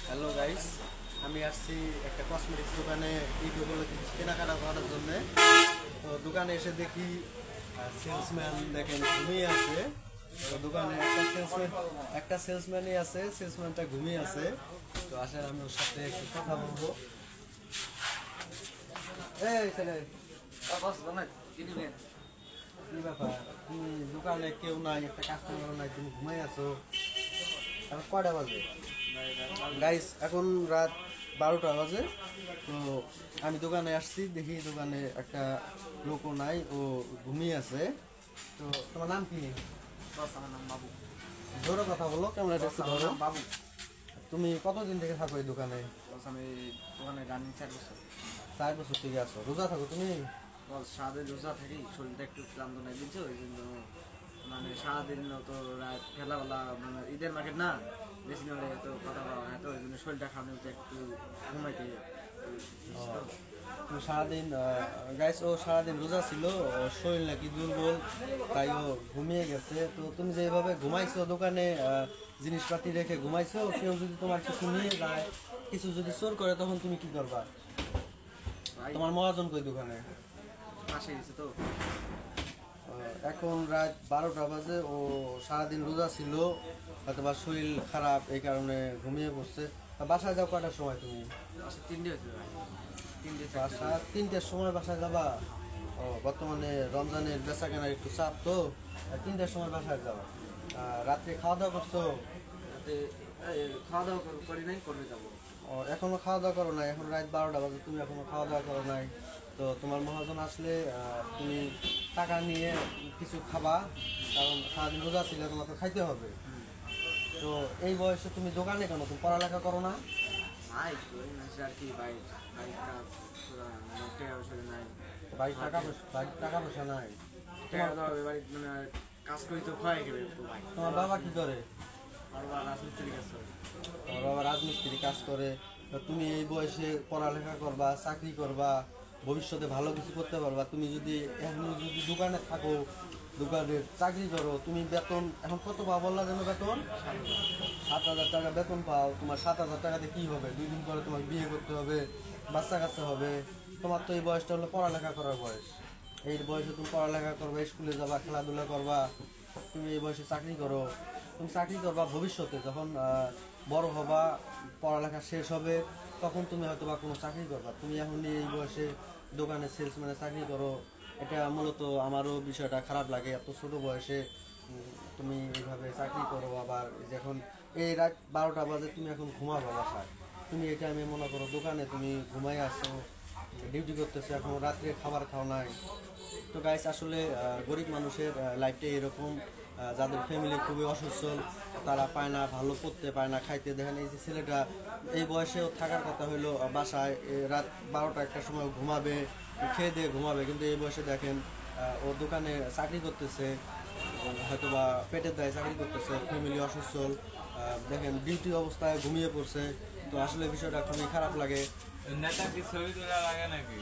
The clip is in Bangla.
হ্যালো গাইস, আমি আসছি একটা কসমেটিক্স দোকানে ঈদগুলো কিছু কেনাকাটা করার জন্য। তো দোকানে এসে দেখি সেলসম্যান দেখেন ঘুমিয়ে আছে। তো দোকানে একটা সেলসম্যানই আছে, সেলসম্যানটা ঘুমিয়ে আছে। তো আসলে আমি ওর সাথে একটু কথা বলবো। এই ছেলে, কি ব্যাপার? তুমি দোকানে কেউ নাই, একটা কাস্টমার নাই, তুমি ঘুমাই আছো। এখন কয়টা বাজে গাইস? এখন রাত 12টা বাজে। তো আমি দোকানে আসছি, দেখি দোকানে একটা লোকও নাই, ও ঘুমিয়ে আছে। তো তোমার নাম কি? আমার নাম বাবু। জোরে কথা বলো, কেমন একটা ধরো। বাবু, তুমি কতদিন থেকে থাকো এই দোকানে? আমি দোকানে রানিং 4 বছর। 4 বছর থেকে আছো। রোজা থাকো তুমি? সারাদিন রোজা থাকি, শরীরটা একটু ক্লান্ত নাই দিচ্ছে, ওই জন্য মানে সারাদিন তো খেলাবেলা, মানে ঈদের মার্কেট না, বেশি না এত কথা বলা হয়, তো ওই জন্য শরীরটা খারাপ একটু ঘুমাইতে। তুমি সারাদিন গাইস, ও সারাদিন রোজা ছিল, ওর শরীর নাকি দুর্বল, তাই ও ঘুমিয়ে গেছে। তো তুমি যে এইভাবে ঘুমাইছো দোকানে, জিনিসপাতি রেখে ঘুমাইছো, কেউ যদি তোমার কিছু নিয়ে যায়, কিছু যদি চোর করে, তখন তুমি কি করবা? তোমার মহাজন কই দোকানে? পাশে গেছে তো। এখন রাত 12টা বাজে, ও সারাদিন রোজা ছিল, হয়তো বা শরীর খারাপ, এই কারণে ঘুমিয়ে পড়ছে। বাসায় যাও কয়টার সময় তুমি? 3টে হয়েছে ভাই, 3টে। বাসা 3টের সময় বাসায় যাবা? ও, বর্তমানে রমজানের বেচা কেনার একটু চাপ, তো 3টের সময় বাসায় যাও। রাত্রে খাওয়া দাওয়া করছো? রাতে খাওয়া দাওয়া করি নাই, করবে যাবো। ও, এখনো খাওয়া দাওয়া করো নাই? এখন রাত 12টা বাজে, তুমি এখনো খাওয়া দাওয়া করো নাই। তো তোমার মহাজন আসলে তুমি টাকা নিয়ে কিছু খাবা, কারণ সারাদিন রোজা ছিল, তোমাকে খাইতে হবে। তো এই বয়সে তুমি দোকানে কেন? তুমি পড়ালেখা করো না? ভাই করি না আর কি, ভাই ভাই কাজ টাকা পয়সা নাই। বাড়ির টাকা পয়সা নাই? টাকা দাও বাড়ি, মানে কাজ করি তো ভয় গেলে তো ভাই। তোমার বাবা কি করে? আর বাবা রাজমিস্ত্রি কাজ করে। তোমার বাবা রাজমিস্ত্রি কাজ করে। তো তুমি এই বয়সে পড়ালেখা করবা, চাকরি করবা, ভবিষ্যতে ভালো কিছু করতে পারবা। তুমি যদি এখন যদি দোকানে থাকো, দোকানের চাকরি করো, তুমি বেতন এখন কত পাও বললা যেন? বেতন 7,000 টাকা বেতন পাও। তোমার 7,000 টাকাতে কি হবে? 2 দিন পরে তোমার বিয়ে করতে হবে, বাচ্চা কাচ্চা হবে। তোমার তো এই বয়সটা হলো পড়ালেখা করার বয়স। এই বয়সে তুমি পড়ালেখা করবা, স্কুলে যাবা, খেলাধুলা করবা। তুমি এই বয়সে চাকরি করো, তুমি চাকরি করবা ভবিষ্যতে, যখন বড় হবা, পড়ালেখা শেষ হবে, তখন তুমি হয়তো বা কোনো চাকরি করবা। তুমি এখন এই বয়সে দোকানে সেলসম্যানে চাকরি করো, এটা মূলত আমারও বিষয়টা খারাপ লাগে। এত ছোট বয়সে তুমি এইভাবে চাকরি করো, আবার যখন এই রাত 12টা বাজে, তুমি এখন ঘুমাবো বাসায়। তুমি এটা আমি মনে করো দোকানে তুমি ঘুমাই আসো, ডিউটি করতেছো, এখন রাত্রে খাবার খাও নাই। তো গাইস, আসলে গরিব মানুষের লাইফটা এরকম। যাদের ফ্যামিলি খুবই অসচ্ছল, তারা পায় না, ভালো পড়তে পায় না, খাইতে। দেখেন এই যে ছেলেটা এই বয়সেও থাকার কথা হইলো বাসায়, রাত 12টা 1টার সময় ঘুমাবে, খেয়ে দিয়ে ঘুমাবে, কিন্তু এই বয়সে দেখেন ও দোকানে চাকরি করতেছে, হয়তো বা পেটের দায়ে চাকরি করতেছে, ফ্যামিলি অসচ্ছল, দেখেন ডিউটি অবস্থায় ঘুমিয়ে পড়ছে। তো আসলে বিষয়টা খুবই খারাপ লাগে। নেতা কি ছবি তোলা লাগে নাকি?